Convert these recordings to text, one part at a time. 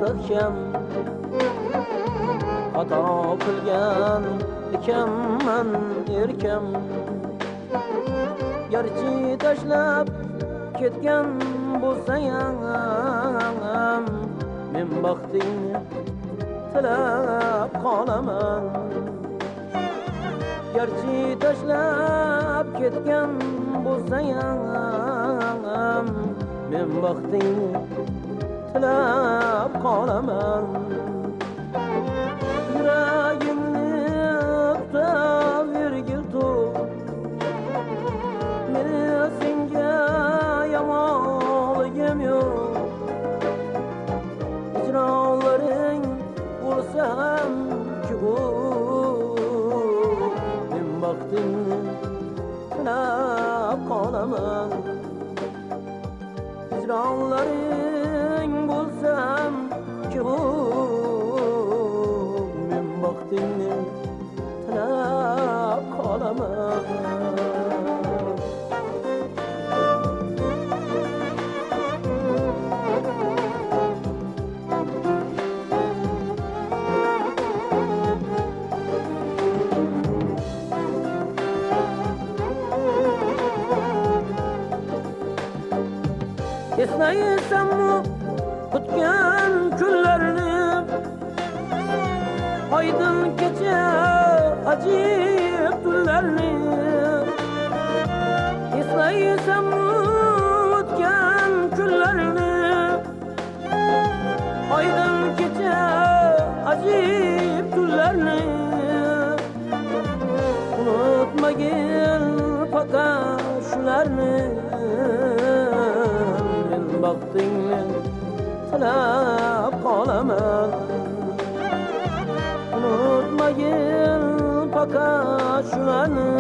akşam Hata qilgan ekanman erkam Garchi tashlab ketgan bo'lsang men baxtingni tilab qolaman Garchi tashlab ketgan bo'lsang men baxtingni tilab qolaman Yuragimni tutavergil to'q meni senga yomonligim yo'q hijronlaring bo'lsa ham ko'p men baxtingni tilab qolaman hijronlaring bo'lsa ham ko'p men baxtingni tilab qolaman Esnaysanmi o'tgan kunlarni Oydin kecha ajib tunlarni Esnaysanmi o'tgan kunlarni Oydin kecha ajib tunlarni Unutmagin faqat shularni Baxtingni tilab qolaman Unutmagin faqat shularni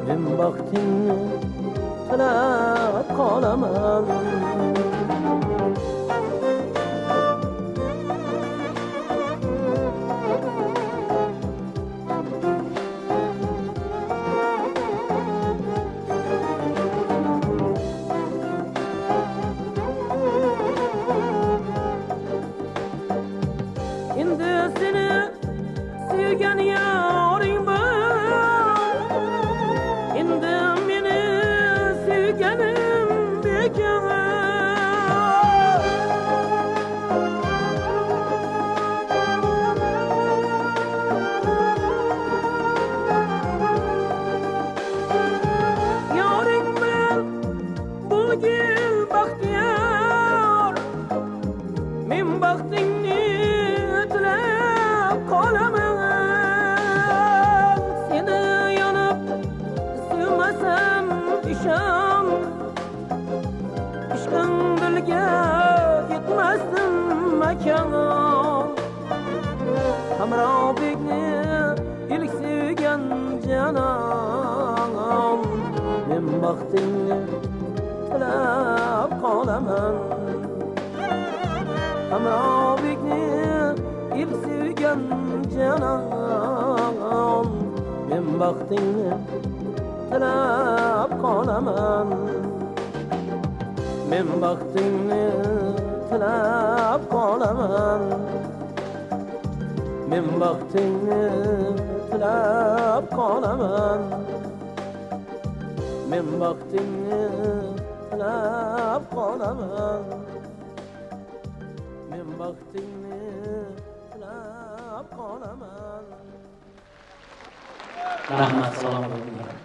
men baxtingni tilab qolaman Endi seni sevgan yoring bor Endi meni sevganim bekor Yoring bilan bo'lgin baxtiyor Men baxtingni qolaman Seni yonib sevmasam ishon Ishqim dilga yetmasdim makon Hamrobekni ilk sevgan janon Men baxtingni tilab qolaman Hamrobekni ilk sevgan janon men baxtingni tilab qolaman men baxtingni tilab qolaman men baxtingni tilab qolaman men baxtingni tilab qolaman men baxtingni tilab qolaman Rahmat, salom.